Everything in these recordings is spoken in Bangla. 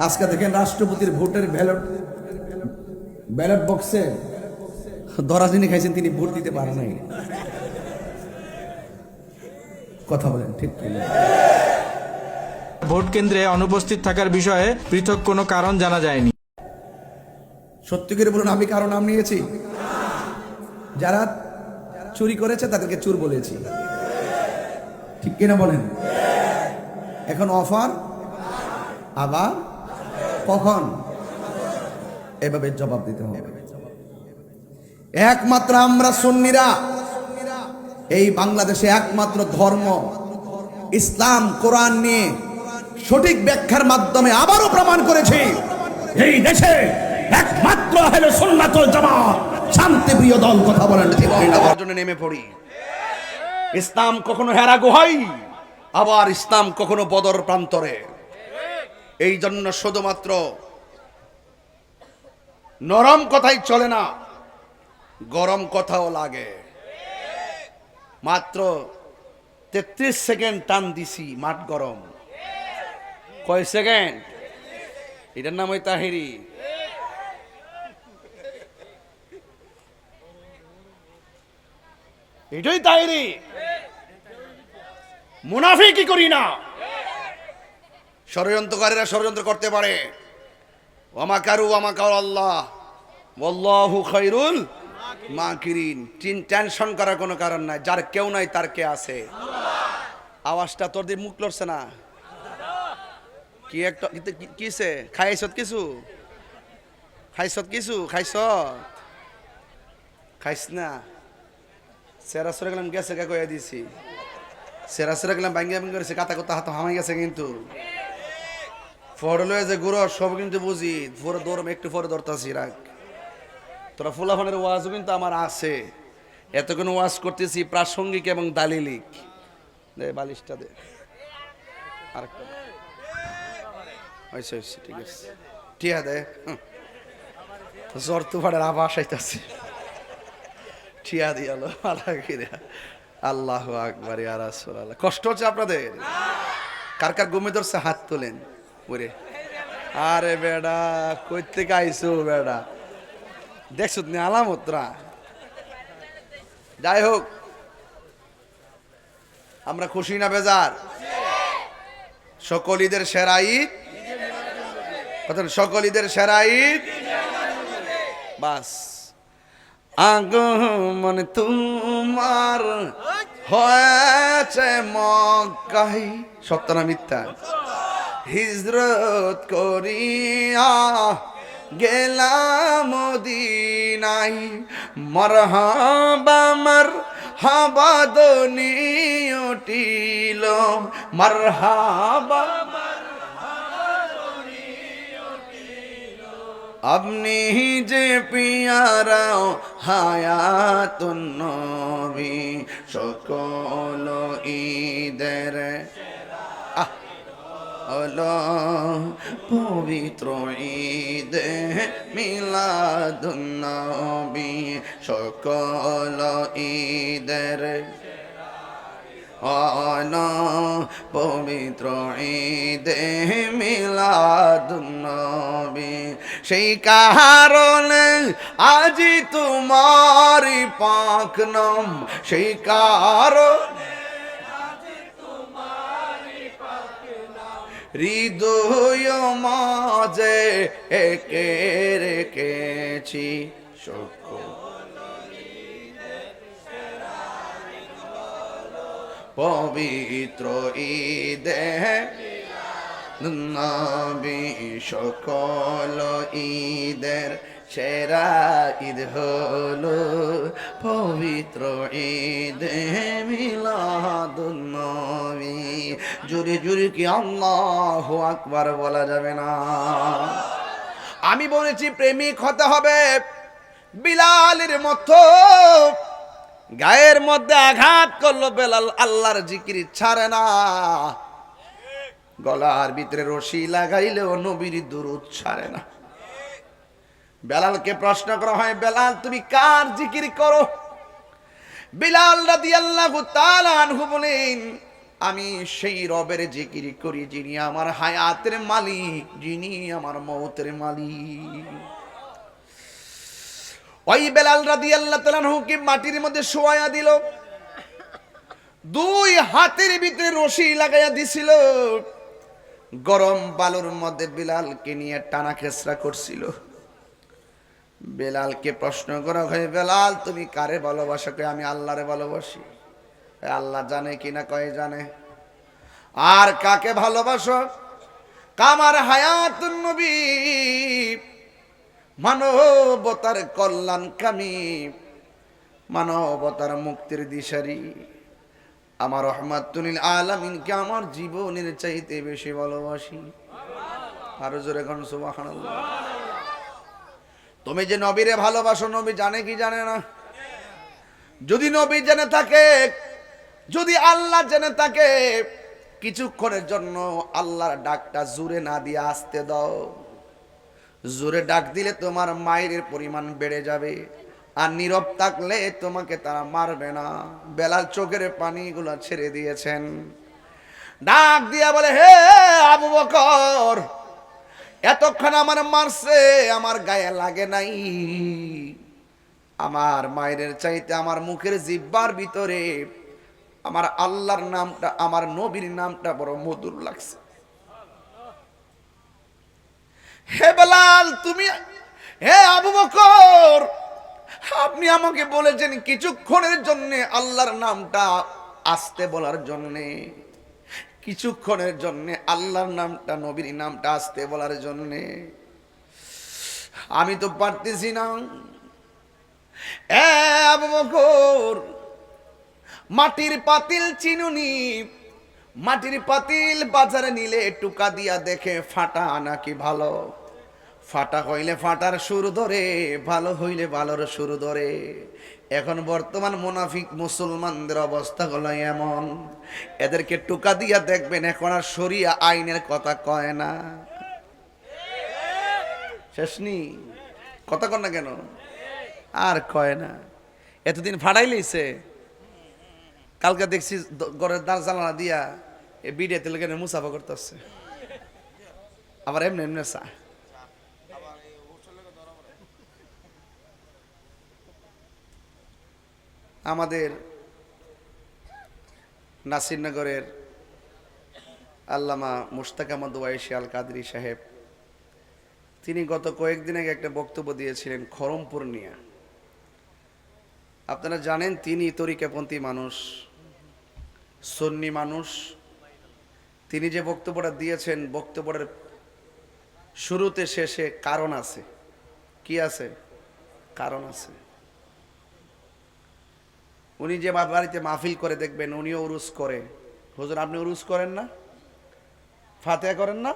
আজকে দেখেন রাষ্ট্রপতির ভোটের ব্যালট বক্সে ধরা যিনি খাইছেন তিনি ভোট দিতে পারেন নাই। কথা বলেন ঠিক কি না? ভোট কেন্দ্রে অনুপস্থিত থাকার বিষয়ে পৃথক কোনো কারণ জানা যায়নি। সত্যি করে বলুন, আমি কারো নাম নিয়েছি? যারা চুরি করেছে তাদেরকে চোর বলেছি, ঠিক কিনা বলেন? এখন অফার আবার কখন এভাবে জবাব দিতে হবে। একমাত্র আমরা সুন্নিরা এই বাংলাদেশে একমাত্র ধর্ম ইসলাম কোরআন নিয়ে সঠিক ব্যাখ্যার মাধ্যমে আবারও প্রমাণ করেছি এই দেশে একমাত্র আহলে সুন্নাত ওয়াল জামাত শান্তিপ্রিয় দল। কথা বলেন ঠিক জন্য নেমে পড়ি। ইসলাম কখনো হেরা গুহাই, আবার ইসলাম কখনো বদর প্রান্তরে। এই জন্য শুধুমাত্র নরম কথাই চলে না, গরম কথাও লাগে। মাত্র 33 সেকেন্ড টান দিছি, মাঠ গরম। কয় সেকেন্ড? এটার নাম ওই তাহিরি। এটাই তাহিরি। মুনাফিকি করি না। ষড়যন্ত্রকারীরা ষড়যন্ত্র করতে পারে। ওয়া মাকারু ওয়া মাকার আল্লাহ ওয়াল্লাহু খায়রুল মাকিরিন। টেনশন করার কোনো কারণ নাই, যার কেউ নাই তার কে আছে। আওয়াজটা তোর দিয়ে মুখ লড়ছে না কি? একটা কিসে খাইছত? কিছু খাইছত? কিছু খাইছ? খাইস না? সেরা সরে গেলাম, গেছে কে কইয়া দিছি। সেরা সরে গেলাম, ভাঙ্গিয়া ভাঙ্গি করেছে, কাতা কথা হাত হামাই গেছে। কিন্তু ফড় লয়ে যে গুড় সব কিন্তু বুঝি, পরে দৌড় একটু পরে দৌড়তাছি। রাখ তোরা ফুলাফানের ওয়াজও কিন্তু আমার আছে। এতক্ষণ ওয়াজ করতেছি প্রাসঙ্গিক এবং দালিলিক। দে বালিশটা দে, আরেকটা হয়েছে হয়েছে, ঠিক আছে, টিয়া দে। জ্বর তুফানের আবাস আইতাছে, ঠিয়া দিয়ালো আল্লাহ আকবার ইয়া রাসূলুল্লাহ। কষ্ট হচ্ছে আপনাদের? কার কার ঘুমে ধরছে হাত তোলেন। ওরে আরে বেডা, কই থেকে আইছো বেডা? দেখছো তুমি আলামতরা। যাই হোক, আমরা খুশি না বেজার? সকল ঈদের সেরা ঈদ, সকল ঈদের সেরা ঈদ। বাস আগমন তোমার হয়েছে মক্কায়। সত্য না মিথ্যা? হিজরত করিয়া গেলাম মদিনায়। মারহাবা মারহাবা দনি উঠিল, মারহাবা আপনি যে পিয়ারা হায়াতুন নবী। সকল ঈদের হলো পবিত্র ঈদে মিলাদুন নবী। সকল ঈদের হলো পবিত্র ঈদে মিলাদুন নবী। সেই কারণে আজি তোমারি পাক নাম, সেই কারণে হৃদয় মাঝে একে রেখেছি পবিত্র ঈদে নবী। সকল ঈদের সেরা ঈদ হলো পবিত্র ঈদে মিলাদুন নবী। জোরে জোরে কি আল্লাহু আকবার বলা যাবে না? আমি বলেছি প্রেমিক হতে হবে বিলালের মতো। গায়ের মধ্যে আঘাত করলো বেলাল, আল্লাহর জিকির ছাড়ে না। গলার ভিতরে রশি লাগাইলেও নবীর দুরূদ ছাড়ে না। বেলালকে প্রশ্ন করা হয়, বেলাল তুমি কার জিকির করো? বিলাল রাদিয়াল্লাহু তাআলা আনহু বলেন, আমি সেই রবের জিকির করি যিনি আমার হায়াতের মালিক, যিনি আমার মওতের মালিক। ওই বেলাল রাদিয়াল্লাহু তাআলা আনহুকে মাটির মধ্যে শোয়া দিল, দুই হাতের ভিতরে রশি লাগাইয়া দিছিল, গরম বালুর মধ্যে বেলালকে নিয়ে টানা খেসরা করছিল। বেলালকে প্রশ্ন করা হয়, বেলাল তুমি কারে ভালোবাসো? কয় আমি আল্লাহরে ভালোবাসি। আল্লাহ জানে কিনা? কয় জানে। আর কাকে ভালোবাসো? কামার হায়াতুন নবী, মানবতার কল্যাণকামী, মানবতার মুক্তির দিশারি আমার রহমাতুল আলামিনকে আমার জীবনের চাইতে বেশি ভালোবাসি। আরো জোরে কোন সুবহানাল্লাহ। তুমি যে নবীরে ভালোবাসো, নবী জানে কি জানে না? যদি নবী জেনে থাকে, যদি আল্লাহ জেনে থাকে, কিছুক্ষণের জন্য আল্লাহর ডাকটা জোরে না দিয়ে আসতে দাও। জোরে ডাক দিলে তোমার মায়ের পরিমাণ বেড়ে যাবে, আর নীরব থাকলে তোমাকে তারা মারবে না। বেলাল চোখের পানিগুলো ছেড়ে দিয়েছেন, ডাক দিয়া বলে, হে আবু বকর, এতক্ষণ আমার মারছে, আমার গায়ে লাগে নাই। আমার মায়ের চাইতে আমার মুখের জিহ্বার ভিতরে আমার আল্লাহর নামটা, আমার নবীর নামটা বড় মধুর লাগছে। হে বেলাল তুমি, হে আবু বকর, আপনি আমাকে বলেছেন কিছুক্ষণের জন্য আল্লাহর নামটা আসতে বলার জন্য, কিছুক্ষণের জন্য আল্লাহর নামটা, নবীর নামটা আসতে বলার জন্য। আমি তো পারতেছি না। আবু বকর, মাটির পাতিল চিনুনি, মাটির পাতিল বাজারে নিলে টুকা দিয়া দেখে ফাটা নাকি ভালো। ফাটা হইলে ফাটার সুর ধরে, ভালো হইলে ভালোর সুর ধরে। এখন বর্তমান মুনাফিক মুসলমানদের অবস্থা হলো এমন, এদেরকে টুকা দিয়া দেখবেন এখন আর শরিয়া আইনের কথা কয় না। শেষনি কথা কন না কেন? আর কয় না। এতদিন ফাড়াই লইছে, কালকে দেখছি ঘরের দ্বার জানালা দিয়া এই বিড়ে তেল কেন মুসাফা করতেছে, আবার এমনি এমনি চা। আমাদের নাসিরনগরের আল্লামা মুশতাক আহমদ ওয়াইসি আল কাদরি সাহেব, তিনি গত কয়েকদিন আগে একটা বক্তব্য দিয়েছিলেন খরমপুর নিয়ে। আপনারা জানেন তিনি তরিকাপন্থী মানুষ, সুন্নি মানুষ। তিনি যে বক্তব্যটা দিয়েছেন, বক্তব্যের শুরুতে শেষে কারণ আছে। কি আছে? কারণ আছে। উনি যে বাড়িতে মাহফিল করে দেখবেন, উনিও উরুস করে। হুজুর আপনি উরুস করেন না? ফাতিহা করেন না?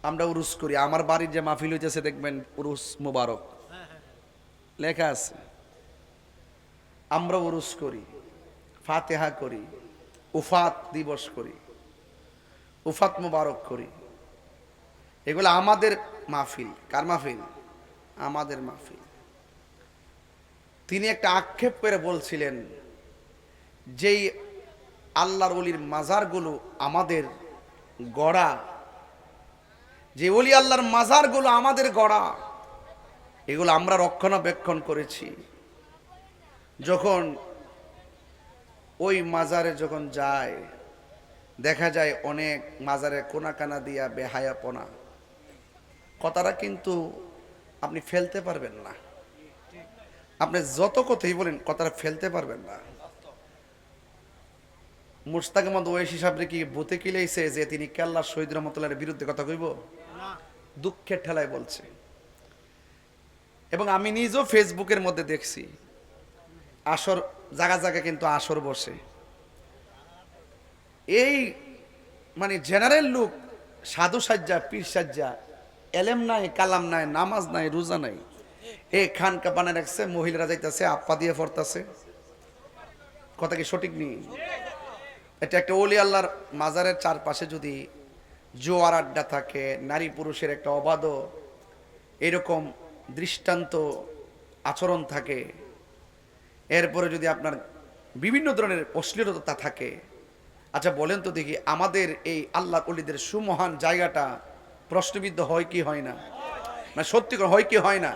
আমরা উরুস করি। আমার বাড়ির যে মাহফিল হইতেছে দেখবেন উরুস মুবারক লেখা আছে। আমরা উরুস করি, ফাতিহা করি, উফাত দিবস করি, উফাত মুবারক করি। এগুলো আমাদের মাহফিল। কার মাহফিল? আমাদের মাহফিল। তিনি একটা আক্ষেপ করে বলছিলেন, যেই আল্লাহর ওলির মাজারগুলো আমাদের গড়া, যে ওলি আল্লাহর মাজারগুলো আমাদের গড়া, এগুলো আমরা রক্ষণাবেক্ষণ করেছি। যখন ওই মাজারে যখন যায়, দেখা যায় অনেক মাজারে কোনাকানা দিয়া বেহায়াপনা। কথাটা কিন্তু আপনি ফেলতে পারবেন না, আপনি যত কথাই বলেন কথাটা ফেলতে পারবেন না। মুশতাক আহমদ ওয়াইসি সাহেবরে কি বুতে কিলাইছে যে তিনি কেল্লা শহীদ রহমতুল্লাহর বিরুদ্ধে কথা কইব? দুঃখের ঠেলায় বলছে। এবং আমি নিজেও ফেসবুকের মধ্যে দেখছি আসর, জায়গা জায়গা কিন্তু আসর বসে। এই মানে জেনারেল লোক, সাধু সাজ্জা, পীর সাজ্জা, এলেম নাই, কালাম নাই, নামাজ নাই, রোজা নাই, এই খানকা বানায় রাখছে। মহিলারা যাইতেছে আপ্পা দিয়ে পড়তেছে। কথা কি সঠিক নেই? এটা একটা ওলি আল্লাহর মাজারের চারপাশে যদি জোয়ার আড্ডা থাকে, নারী পুরুষের একটা অবাধ এরকম দৃষ্টান্ত আচরণ থাকে, এরপরে যদি আপনার বিভিন্ন ধরনের অশ্লীলতা থাকে, আচ্ছা বলেন তো দেখি, আমাদের এই আল্লাহ অলিদের সুমহান জায়গাটা প্রশ্নবিদ্ধ হয় কি হয় না? মানে সত্যি করে হয় কি হয় না?